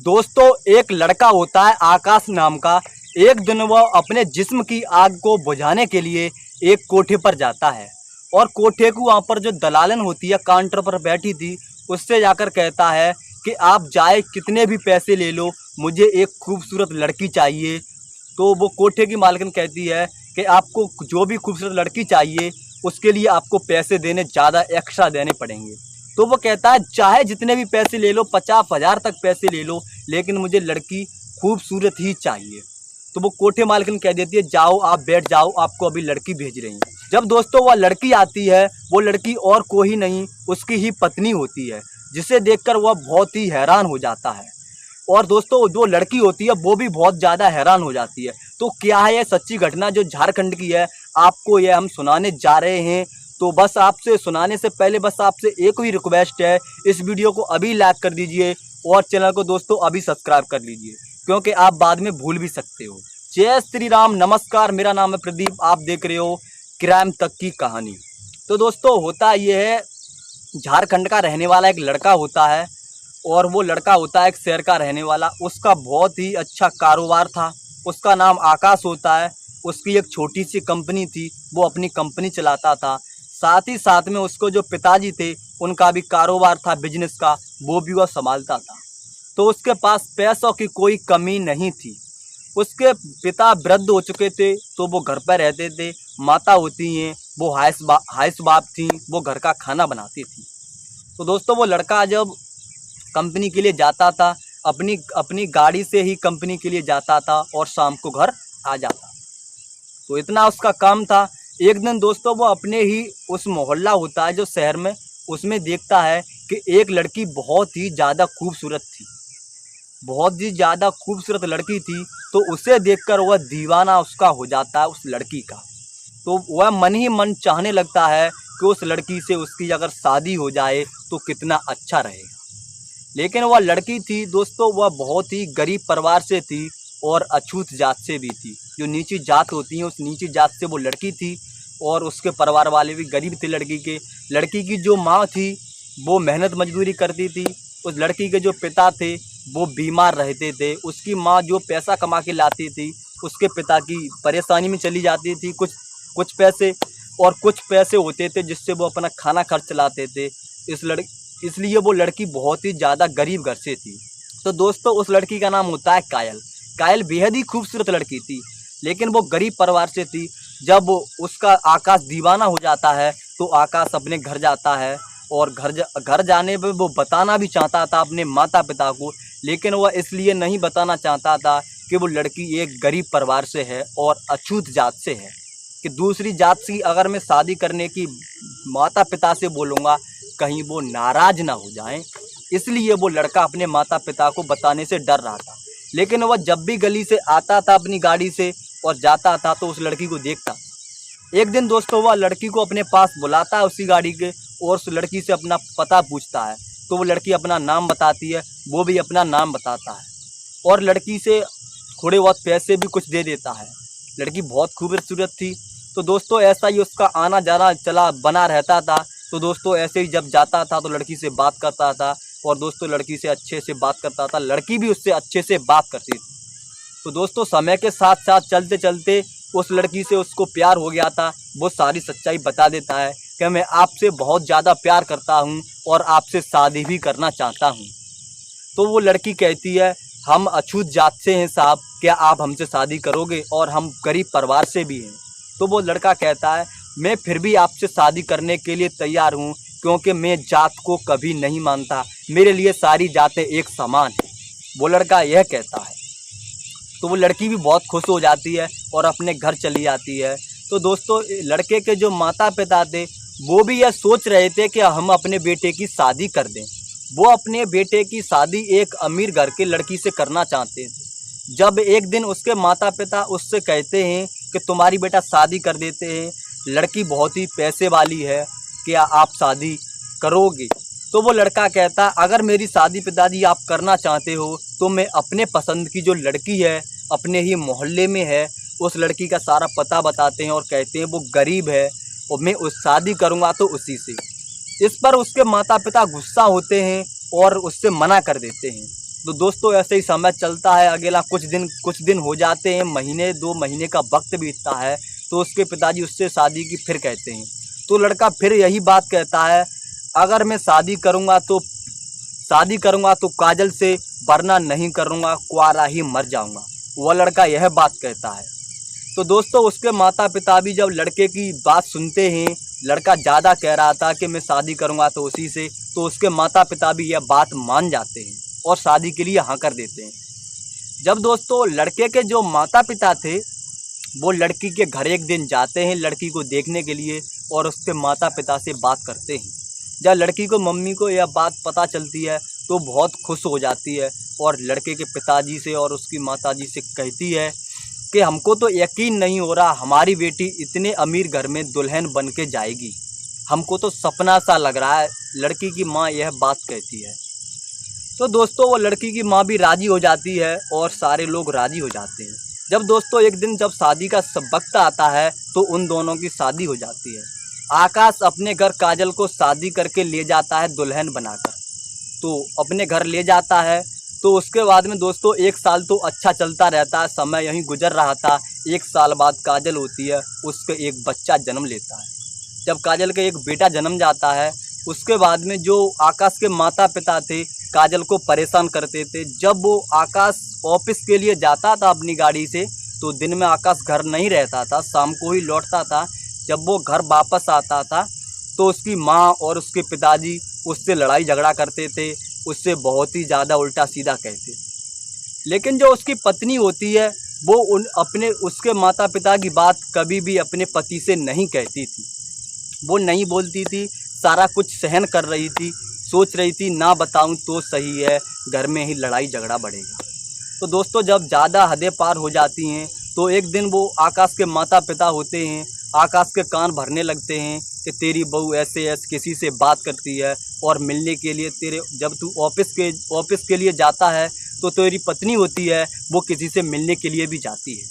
दोस्तों, एक लड़का होता है आकाश नाम का। एक दिन वह अपने जिस्म की आग को बुझाने के लिए एक कोठे पर जाता है और कोठे को वहाँ पर जो दलालन होती है काउंटर पर बैठी थी उससे जाकर कहता है कि आप चाहे कितने भी पैसे ले लो, मुझे एक खूबसूरत लड़की चाहिए। तो वो कोठे की मालकिन कहती है कि आपको जो भी खूबसूरत लड़की चाहिए उसके लिए आपको पैसे देने ज़्यादा एक्स्ट्रा देने पड़ेंगे। तो वो कहता है चाहे जितने भी पैसे ले लो, 50,000 तक पैसे ले लो, लेकिन मुझे लड़की खूबसूरत ही चाहिए। तो वो कोठे मालकिन कह देती है जाओ आप बैठ जाओ, आपको अभी लड़की भेज रही हैं। जब दोस्तों वह लड़की आती है, वो लड़की और कोई नहीं उसकी ही पत्नी होती है, जिसे देखकर वह बहुत ही हैरान हो जाता है। और दोस्तों जो लड़की होती है वो भी बहुत ज़्यादा हैरान हो जाती है। तो क्या है यह सच्ची घटना जो झारखंड की है, आपको यह हम सुनाने जा रहे हैं। तो बस आपसे सुनाने से पहले बस आपसे एक ही रिक्वेस्ट है, इस वीडियो को अभी लाइक कर दीजिए और चैनल को दोस्तों अभी सब्सक्राइब कर लीजिए, क्योंकि आप बाद में भूल भी सकते हो। जय श्री राम, नमस्कार, मेरा नाम है प्रदीप, आप देख रहे हो क्राइम तक की कहानी। तो दोस्तों होता ये है, झारखंड का रहने वाला एक लड़का होता है और वो लड़का होता है एक शहर का रहने वाला। उसका बहुत ही अच्छा कारोबार था, उसका नाम आकाश होता है। उसकी एक छोटी सी कंपनी थी, वो अपनी कंपनी चलाता था। साथ ही साथ में उसको जो पिताजी थे उनका भी कारोबार था बिजनेस का, वो भी वह संभालता था। तो उसके पास पैसों की कोई कमी नहीं थी। उसके पिता वृद्ध हो चुके थे तो वो घर पर रहते थे। माता होती हैं वो हाइस बाप थी, वो घर का खाना बनाती थी। तो दोस्तों वो लड़का जब कंपनी के लिए जाता था, अपनी अपनी गाड़ी से ही कंपनी के लिए जाता था और शाम को घर आ जाता। तो इतना उसका काम था। एक दिन दोस्तों वो अपने ही उस मोहल्ला होता है जो शहर में, उसमें देखता है कि एक लड़की बहुत ही ज़्यादा खूबसूरत थी, बहुत ही ज़्यादा खूबसूरत लड़की थी। तो उसे देखकर वह दीवाना उसका हो जाता है उस लड़की का। तो वह मन ही मन चाहने लगता है कि उस लड़की से उसकी अगर शादी हो जाए तो कितना अच्छा रहेगा। लेकिन वह लड़की थी दोस्तों, वह बहुत ही गरीब परिवार से थी और अछूत जात से भी थी। जो नीची जात होती है उस नीची जात से वो लड़की थी और उसके परिवार वाले भी गरीब थे लड़की के। लड़की की जो माँ थी वो मेहनत मजदूरी करती थी। उस लड़की के जो पिता थे वो बीमार रहते थे। उसकी माँ जो पैसा कमा के लाती थी उसके पिता की परेशानी में चली जाती थी। कुछ पैसे और कुछ पैसे होते थे जिससे वो अपना खाना खर्च चलाते थे। इसलिए वो लड़की बहुत ही ज़्यादा गरीब घर से थी। तो दोस्तों उस लड़की का नाम होता है कायल। कायल बेहद ही खूबसूरत लड़की थी, लेकिन वो गरीब परिवार से थी। जब उसका आकाश दीवाना हो जाता है तो आकाश अपने घर जाता है और घर जाने पे वो बताना भी चाहता था अपने माता पिता को, लेकिन वह इसलिए नहीं बताना चाहता था कि वो लड़की एक गरीब परिवार से है और अछूत जात से है, कि दूसरी जात की अगर मैं शादी करने की माता पिता से बोलूँगा कहीं वो नाराज़ ना हो जाएं। इसलिए वो लड़का अपने माता पिता को बताने से डर रहा था। लेकिन वह जब भी गली से आता था अपनी गाड़ी से और जाता था तो उस लड़की को देखता। एक दिन दोस्तों वह लड़की को अपने पास बुलाता है उसी गाड़ी के और उस लड़की से अपना पता पूछता है। तो वो लड़की अपना नाम बताती है, वो भी अपना नाम बताता है और लड़की से थोड़े बहुत पैसे भी कुछ दे देता है। लड़की बहुत खूबसूरत थी। तो दोस्तों ऐसा ही उसका आना जाना चला बना रहता था। तो दोस्तों ऐसे ही जब जाता था तो लड़की से बात करता था और दोस्तों लड़की से अच्छे से बात करता था, लड़की भी उससे अच्छे से बात करती थी। तो दोस्तों समय के साथ साथ चलते चलते उस लड़की से उसको प्यार हो गया था। वो सारी सच्चाई बता देता है कि मैं आपसे बहुत ज़्यादा प्यार करता हूँ और आपसे शादी भी करना चाहता हूँ। तो वो लड़की कहती है हम अछूत जात से हैं साहब, क्या आप हमसे शादी करोगे, और हम गरीब परिवार से भी हैं। तो वो लड़का कहता है मैं फिर भी आपसे शादी करने के लिए तैयार हूँ, क्योंकि मैं जात को कभी नहीं मानता, मेरे लिए सारी जातें एक समान हैं। वो लड़का यह कहता है। तो वो लड़की भी बहुत खुश हो जाती है और अपने घर चली जाती है। तो दोस्तों लड़के के जो माता पिता थे वो भी यह सोच रहे थे कि हम अपने बेटे की शादी कर दें। वो अपने बेटे की शादी एक अमीर घर के लड़की से करना चाहते थे। जब एक दिन उसके माता पिता उससे कहते हैं कि तुम्हारी बेटा शादी कर देते हैं, लड़की बहुत ही पैसे वाली है, क्या आप शादी करोगे। तो वो लड़का कहता अगर मेरी शादी पिताजी आप करना चाहते हो तो मैं अपने पसंद की जो लड़की है अपने ही मोहल्ले में है उस लड़की का सारा पता बताते हैं और कहते हैं वो गरीब है और मैं उस शादी करूँगा तो उसी से। इस पर उसके माता पिता गुस्सा होते हैं और उससे मना कर देते हैं। तो दोस्तों ऐसे ही समय चलता है, अगला कुछ दिन हो जाते हैं, महीने 2 महीने का वक्त बीतता है। तो उसके पिताजी उससे शादी की फिर कहते हैं। तो लड़का फिर यही बात कहता है, अगर मैं शादी करूँगा तो काजल से, वरना नहीं करूँगा कुंवारा ही मर जाऊँगा। वह लड़का यह बात कहता है। तो दोस्तों उसके माता पिता भी जब लड़के की बात सुनते हैं, लड़का ज़्यादा कह रहा था कि मैं शादी करूँगा तो उसी से, तो उसके माता पिता भी यह बात मान जाते हैं और शादी के लिए हाँ कर देते हैं। जब दोस्तों लड़के के जो माता पिता थे वो लड़की के घर एक दिन जाते हैं लड़की को देखने के लिए और उसके माता पिता से बात करते हैं। जब लड़की को मम्मी को यह बात पता चलती है तो बहुत खुश हो जाती है और लड़के के पिताजी से और उसकी माताजी से कहती है कि हमको तो यकीन नहीं हो रहा हमारी बेटी इतने अमीर घर में दुल्हन बन के जाएगी, हमको तो सपना सा लग रहा है। लड़की की माँ यह बात कहती है। तो दोस्तों वो लड़की की माँ भी राज़ी हो जाती है और सारे लोग राज़ी हो जाते हैं। जब दोस्तों एक दिन जब शादी का सब वक्त आता है तो उन दोनों की शादी हो जाती है। आकाश अपने घर काजल को शादी करके ले जाता है दुल्हन बनाकर, तो अपने घर ले जाता है। तो उसके बाद में दोस्तों 1 साल तो अच्छा चलता रहता है, समय यहीं गुजर रहा था। 1 साल बाद काजल होती है, उसके एक बच्चा जन्म लेता है। जब काजल का एक बेटा जन्म जाता है उसके बाद में जो आकाश के माता पिता थे काजल को परेशान करते थे। जब वो आकाश ऑफिस के लिए जाता था अपनी गाड़ी से तो दिन में आकाश घर नहीं रहता था, शाम को ही लौटता था। जब वो घर वापस आता था तो उसकी माँ और उसके पिताजी उससे लड़ाई झगड़ा करते थे, उससे बहुत ही ज़्यादा उल्टा सीधा कहते थे। लेकिन जो उसकी पत्नी होती है वो उसके माता पिता की बात कभी भी अपने पति से नहीं कहती थी, वो नहीं बोलती थी, सारा कुछ सहन कर रही थी, सोच रही थी ना बताऊं तो सही है, घर में ही लड़ाई झगड़ा बढ़ेगा। तो दोस्तों जब ज़्यादा हदें पार हो जाती हैं तो एक दिन वो आकाश के माता पिता होते हैं, आकाश के कान भरने लगते हैं कि तेरी बहू ऐसे ऐसे किसी से बात करती है और मिलने के लिए जब तू ऑफिस के लिए जाता है तो तेरी पत्नी होती है वो किसी से मिलने के लिए भी जाती है।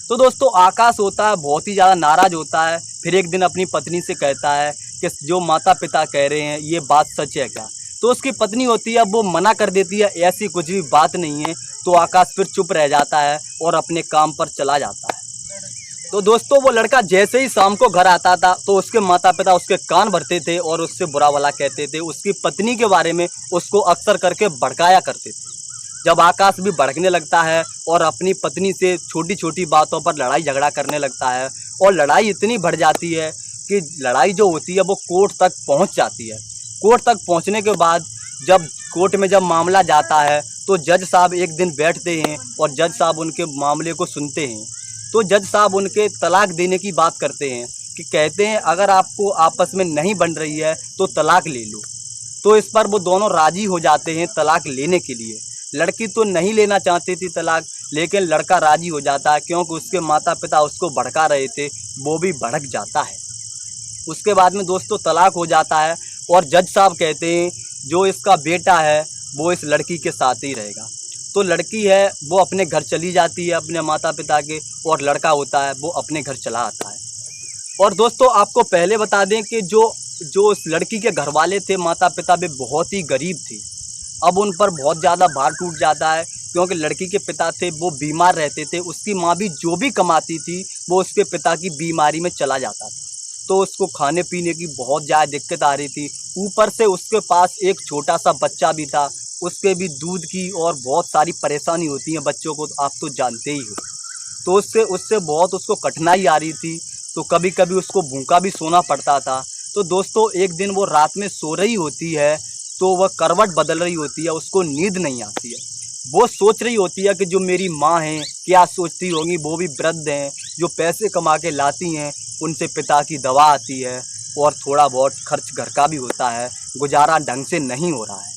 तो दोस्तों आकाश होता है बहुत ही ज़्यादा नाराज़ होता है। फिर एक दिन अपनी पत्नी से कहता है कि जो माता पिता कह रहे हैं ये बात सच है क्या। तो उसकी पत्नी होती है वो मना कर देती है, ऐसी कुछ भी बात नहीं है। तो आकाश फिर चुप रह जाता है और अपने काम पर चला जाता है। तो दोस्तों वो लड़का जैसे ही शाम को घर आता था तो उसके माता पिता उसके कान भरते थे और उससे बुरा भला कहते थे, उसकी पत्नी के बारे में उसको अक्सर करके भड़काया करते थे। जब आकाश भी भड़कने लगता है और अपनी पत्नी से छोटी छोटी बातों पर लड़ाई झगड़ा करने लगता है और लड़ाई इतनी बढ़ जाती है कि लड़ाई जो होती है वो कोर्ट तक पहुंच जाती है। कोर्ट तक पहुंचने के बाद जब कोर्ट में जब मामला जाता है तो जज साहब एक दिन बैठते हैं और जज साहब उनके मामले को सुनते हैं। तो जज साहब उनके तलाक देने की बात करते हैं कि कहते हैं अगर आपको आपस में नहीं बन रही है तो तलाक ले लो। तो इस पर वो दोनों राज़ी हो जाते हैं तलाक लेने के लिए। लड़की तो नहीं लेना चाहती थी तलाक, लेकिन लड़का राज़ी हो जाता है क्योंकि उसके माता पिता उसको भड़का रहे थे, वो भी भड़क जाता है। उसके बाद में दोस्तों तलाक हो जाता है और जज साहब कहते हैं जो इसका बेटा है वो इस लड़की के साथ ही रहेगा। तो लड़की है वो अपने घर चली जाती है अपने माता पिता के, और लड़का होता है वो अपने घर चला आता है। और दोस्तों आपको पहले बता दें कि जो उस लड़की के घर वाले थे माता पिता भी बहुत ही गरीब थे। अब उन पर बहुत ज़्यादा भार टूट जाता है क्योंकि लड़की के पिता थे वो बीमार रहते थे। उसकी माँ भी जो भी कमाती थी वो उसके पिता की बीमारी में चला जाता था, तो उसको खाने पीने की बहुत ज़्यादा दिक्कत आ रही थी। ऊपर से उसके पास एक छोटा सा बच्चा भी था, उसके भी दूध की और बहुत सारी परेशानी होती है बच्चों को, आप तो जानते ही हो। तो उससे बहुत उसको कठिनाई आ रही थी, तो कभी कभी उसको भूखा भी सोना पड़ता था। तो दोस्तों एक दिन वो रात में सो रही होती है तो वह करवट बदल रही होती है, उसको नींद नहीं आती है। वो सोच रही होती है कि जो मेरी माँ हैं क्या सोचती होंगी, वो भी वृद्ध हैं, जो पैसे कमा के लाती हैं, उनसे पिता की दवा आती है और थोड़ा बहुत खर्च घर का भी होता है, गुजारा ढंग से नहीं हो रहा है।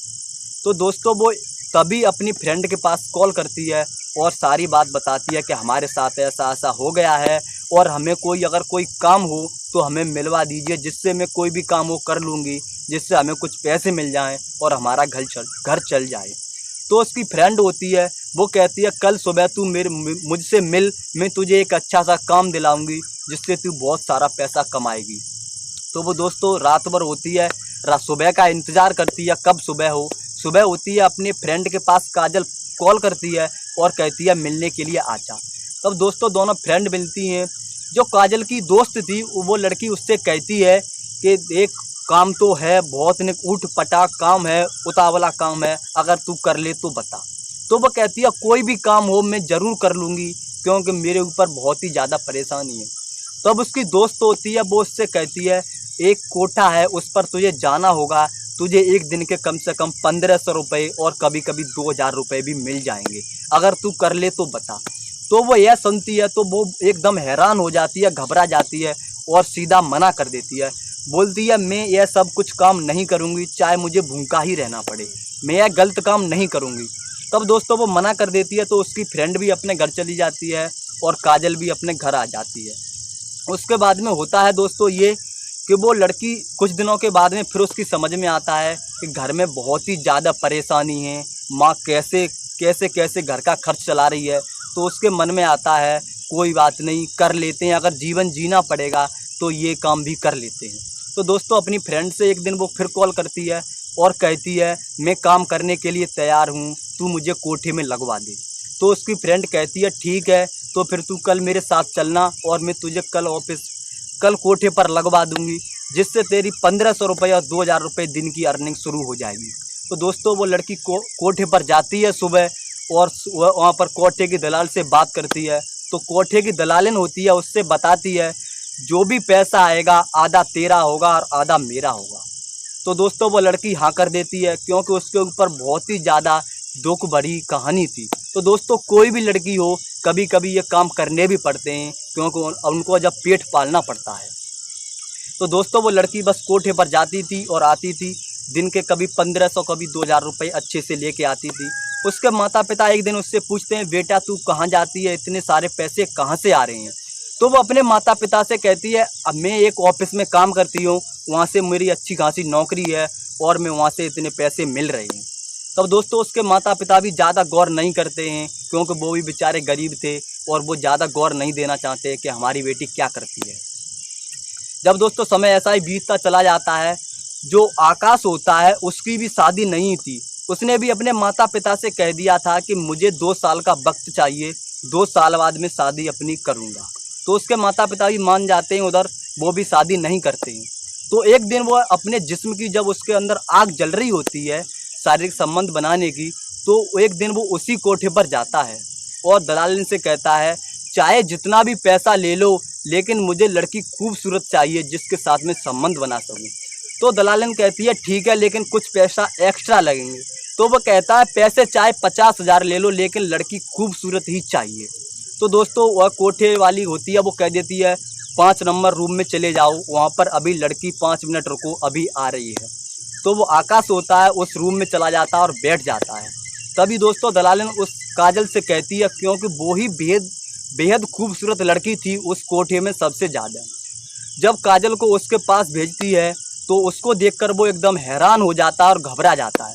तो दोस्तों वो तभी अपनी फ्रेंड के पास कॉल करती है और सारी बात बताती है कि हमारे साथ ऐसा ऐसा हो गया है और हमें अगर कोई काम हो तो हमें मिलवा दीजिए, जिससे मैं कोई भी काम वो कर लूँगी, जिससे हमें कुछ पैसे मिल जाएं और हमारा घर चल जाए। तो उसकी फ्रेंड होती है वो कहती है कल सुबह तू मुझसे मिल, मैं तुझे एक अच्छा सा काम दिलाऊंगी जिससे तू बहुत सारा पैसा कमाएगी। तो वो दोस्तों रात भर होती है, सुबह का इंतज़ार करती है कब सुबह हो, सुबह होती है, अपने फ्रेंड के पास काजल कॉल करती है और कहती है मिलने के लिए आ जा। तब दोस्तों दोनों फ्रेंड मिलती हैं। जो काजल की दोस्त थी वो लड़की उससे कहती है कि एक काम तो है, बहुत ने ऊट पटाक काम है, उतावला काम है, अगर तू कर ले तो बता। तो वो कहती है कोई भी काम हो मैं ज़रूर कर लूँगी, क्योंकि मेरे ऊपर बहुत ही ज़्यादा परेशानी है। तब उसकी दोस्त होती है, वो उससे कहती है एक कोठा है, उस पर तुझे जाना होगा, तुझे एक दिन के कम से कम 1500 रुपये और कभी कभी 2000 रुपये भी मिल जाएंगे, अगर तू कर ले तो बता। तो वो यह सुनती है तो वो एकदम हैरान हो जाती है, घबरा जाती है और सीधा मना कर देती है। बोलती है मैं यह सब कुछ काम नहीं करूँगी, चाहे मुझे भूखा ही रहना पड़े, मैं यह गलत काम नहीं करूँगी। तब दोस्तों वो मना कर देती है तो उसकी फ्रेंड भी अपने घर चली जाती है और काजल भी अपने घर आ जाती है। उसके बाद में होता है दोस्तों ये कि वो लड़की कुछ दिनों के बाद में फिर उसकी समझ में आता है कि घर में बहुत ही ज़्यादा परेशानी है, माँ कैसे कैसे कैसे घर का खर्च चला रही है। तो उसके मन में आता है कोई बात नहीं, कर लेते हैं, अगर जीवन जीना पड़ेगा तो ये काम भी कर लेते हैं। तो दोस्तों अपनी फ्रेंड से एक दिन वो फिर कॉल करती है और कहती है मैं काम करने के लिए तैयार हूँ, तू मुझे कोठे में लगवा दे। तो उसकी फ्रेंड कहती है ठीक है, तो फिर तू कल मेरे साथ चलना और मैं तुझे कल कोठे पर लगवा दूंगी, जिससे तेरी 1500 रुपये और 2000 रुपये दिन की अर्निंग शुरू हो जाएगी। तो दोस्तों वो लड़की कोठे पर जाती है सुबह और वहाँ पर कोठे की दलाल से बात करती है। तो कोठे की दलालिन होती है, उससे बताती है जो भी पैसा आएगा आधा तेरा होगा और आधा मेरा होगा। तो दोस्तों वो लड़की हाँ कर देती है, क्योंकि उसके ऊपर बहुत ही ज़्यादा दुख भरी कहानी थी। तो दोस्तों कोई भी लड़की हो, कभी कभी ये काम करने भी पड़ते हैं, क्योंकि उनको जब पेट पालना पड़ता है। तो दोस्तों वो लड़की बस कोठे पर जाती थी और आती थी, दिन के कभी 1500 कभी 2000 रुपये अच्छे से लेके आती थी। उसके माता पिता एक दिन उससे पूछते हैं बेटा तू कहाँ जाती है, इतने सारे पैसे कहाँ से आ रहे हैं। तो वो अपने माता पिता से कहती है अब मैं एक ऑफिस में काम करती हूँ, वहाँ से मेरी अच्छी खासी नौकरी है और मैं वहाँ से इतने पैसे मिल रहे हैं। तब दोस्तों उसके माता पिता भी ज़्यादा गौर नहीं करते हैं, क्योंकि वो भी बेचारे गरीब थे और वो ज़्यादा गौर नहीं देना चाहते कि हमारी बेटी क्या करती है। जब दोस्तों समय ऐसा ही बीतता चला जाता है, जो आकाश होता है उसकी भी शादी नहीं थी। उसने भी अपने माता पिता से कह दिया था कि मुझे 2 साल का वक्त चाहिए, 2 साल बाद में शादी अपनी करूँगा। तो उसके माता पिता भी मान जाते हैं, उधर वो भी शादी नहीं करते हैं। तो एक दिन वो अपने जिस्म की जब उसके अंदर आग जल रही होती है शारीरिक संबंध बनाने की, तो एक दिन वो उसी कोठे पर जाता है और दलाल से कहता है चाहे जितना भी पैसा ले लो, लेकिन मुझे लड़की खूबसूरत चाहिए जिसके साथ में संबंध बना सकूं। तो दलालन कहती है ठीक है, लेकिन कुछ पैसा एक्स्ट्रा लगेंगे। तो वो कहता है पैसे चाहे 50,000 ले लो, लेकिन लड़की खूबसूरत ही चाहिए। तो दोस्तों वह कोठे वाली होती है, वो कह देती है 5 नंबर रूम में चले जाओ, वहाँ पर अभी लड़की 5 मिनट रुको, अभी आ रही है। तो वो आकाश होता है उस रूम में चला जाता है और बैठ जाता है। तभी दोस्तों दलालन उस काजल से कहती है, क्योंकि वो ही बेहद खूबसूरत लड़की थी उस कोठे में सबसे ज़्यादा। जब काजल को उसके पास भेजती है तो उसको देखकर वो एकदम हैरान हो जाता है और घबरा जाता है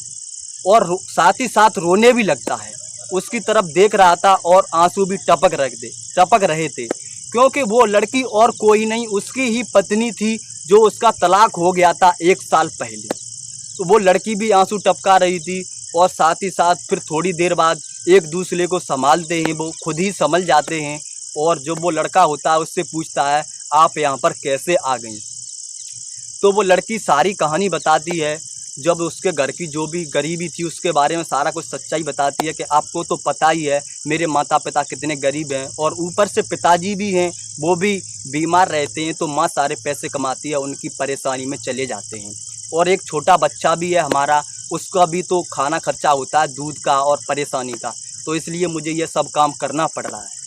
और साथ ही साथ रोने भी लगता है। उसकी तरफ देख रहा था और आंसू भी टपक रहे थे, क्योंकि वो लड़की और कोई नहीं उसकी ही पत्नी थी, जो उसका तलाक हो गया था 1 साल पहले। तो वो लड़की भी आंसू टपका रही थी और साथ ही साथ फिर थोड़ी देर बाद एक दूसरे को संभालते हैं, वो खुद ही संभल जाते हैं। और जो वो लड़का होता है उससे पूछता है आप यहाँ पर कैसे आ गई। तो वो लड़की सारी कहानी बताती है, जब उसके घर की जो भी गरीबी थी उसके बारे में सारा कुछ सच्चाई बताती है कि आपको तो पता ही है मेरे माता पिता कितने गरीब हैं, और ऊपर से पिताजी भी हैं वो भी बीमार रहते हैं, तो माँ सारे पैसे कमाती है, उनकी परेशानी में चले जाते हैं। और एक छोटा बच्चा भी है हमारा, उसका भी तो खाना खर्चा होता है दूध का और परेशानी का, तो इसलिए मुझे ये सब काम करना पड़ रहा है।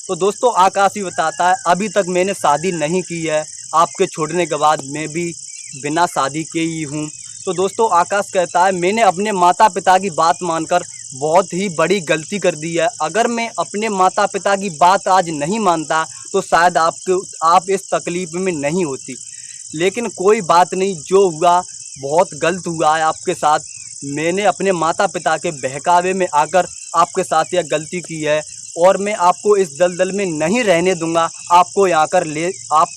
तो दोस्तों आकाश भी बताता है अभी तक मैंने शादी नहीं की है, आपके छोड़ने के बाद मैं भी बिना शादी के ही हूँ। तो दोस्तों आकाश कहता है मैंने अपने माता पिता की बात मानकर बहुत ही बड़ी गलती कर दी है। अगर मैं अपने माता पिता की बात आज नहीं मानता तो शायद आप इस तकलीफ़ में नहीं होती। लेकिन कोई बात नहीं, जो हुआ बहुत गलत हुआ है आपके साथ। मैंने अपने माता पिता के बहकावे में आकर आपके साथ यह गलती की है और मैं आपको इस दलदल में नहीं रहने दूंगा। आपको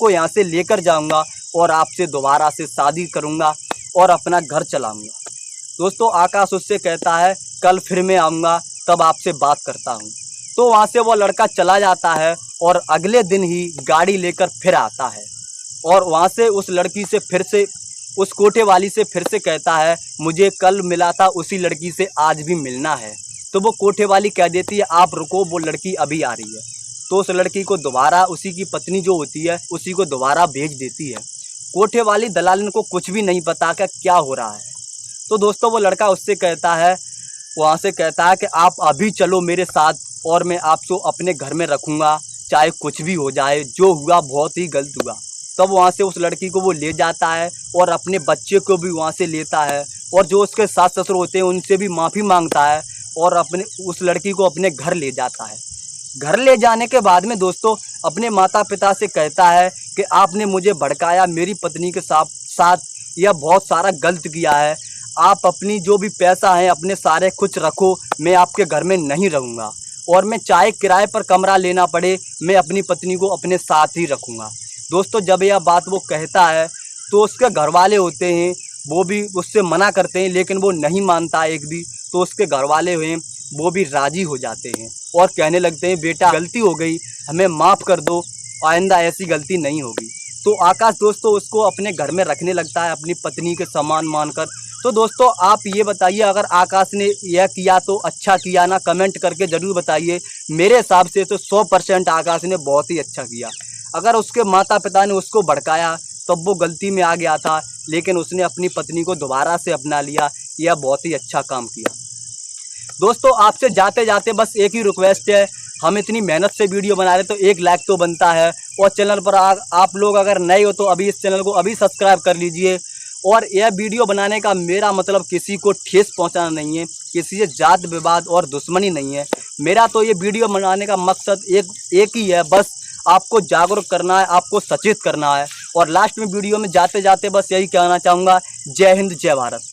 यहाँ से लेकर जाऊंगा और आपसे दोबारा से शादी करूंगा और अपना घर चलाऊंगा। दोस्तों आकाश उससे कहता है कल फिर मैं आऊँगा, तब आपसे बात करता हूँ। तो वहाँ से वो लड़का चला जाता है और अगले दिन ही गाड़ी लेकर फिर आता है और वहाँ से उस लड़की से फिर से, उस कोठे वाली से फिर से कहता है मुझे कल मिला था उसी लड़की से आज भी मिलना है। तो वो कोठे वाली कह देती है आप रुको, वो लड़की अभी आ रही है। तो उस लड़की को दोबारा उसी की पत्नी जो होती है उसी को दोबारा भेज देती है। कोठे वाली दलालन को कुछ भी नहीं पता कि क्या हो रहा है। तो दोस्तों वो लड़का उससे कहता है, वहाँ से कहता है कि आप अभी चलो मेरे साथ और मैं आपको अपने घर में रखूँगा, चाहे कुछ भी हो जाए, जो हुआ बहुत ही गलत हुआ। तब वहाँ से उस लड़की को वो ले जाता है और अपने बच्चे को भी वहाँ से लेता है और जो उसके सास ससुर होते हैं उनसे भी माफ़ी मांगता है और अपने उस लड़की को अपने घर ले जाता है। घर ले जाने के बाद में दोस्तों अपने माता पिता से कहता है कि आपने मुझे भड़काया, मेरी पत्नी के साथ यह बहुत सारा गलत किया है। आप अपनी जो भी पैसा है अपने सारे कुछ रखो, मैं आपके घर में नहीं रहूँगा और मैं चाहे किराए पर कमरा लेना पड़े, मैं अपनी पत्नी को अपने साथ ही रखूँगा। दोस्तों जब यह बात वो कहता है तो उसके घर वाले होते हैं वो भी उससे मना करते हैं, लेकिन वो नहीं मानता एक भी। तो उसके घर वाले हैं वो भी राज़ी हो जाते हैं और कहने लगते हैं बेटा गलती हो गई, हमें माफ़ कर दो, आइंदा ऐसी गलती नहीं होगी। तो आकाश दोस्तों उसको अपने घर में रखने लगता है अपनी पत्नी के समान मानकर। तो दोस्तों आप ये बताइए अगर आकाश ने यह किया तो अच्छा किया ना, कमेंट करके ज़रूर बताइए। मेरे हिसाब से तो 100% आकाश ने बहुत ही अच्छा किया। अगर उसके माता पिता ने उसको भड़काया तब वो गलती में आ गया था, लेकिन उसने अपनी पत्नी को दोबारा से अपना लिया, यह बहुत ही अच्छा काम किया। दोस्तों आपसे जाते जाते बस एक ही रिक्वेस्ट है, हम इतनी मेहनत से वीडियो बना रहे तो एक लाइक तो बनता है और चैनल पर आप लोग अगर नए हो तो अभी इस चैनल को अभी सब्सक्राइब कर लीजिए। और यह वीडियो बनाने का मेरा मतलब किसी को ठेस पहुंचाना नहीं है, किसी से जात विवाद और दुश्मनी नहीं है। मेरा तो ये वीडियो बनाने का मकसद एक ही है, बस आपको जागरूक करना है, आपको सचेत करना है। और लास्ट में वीडियो में जाते जाते बस यही कहना चाहूँगा, जय हिंद जय भारत।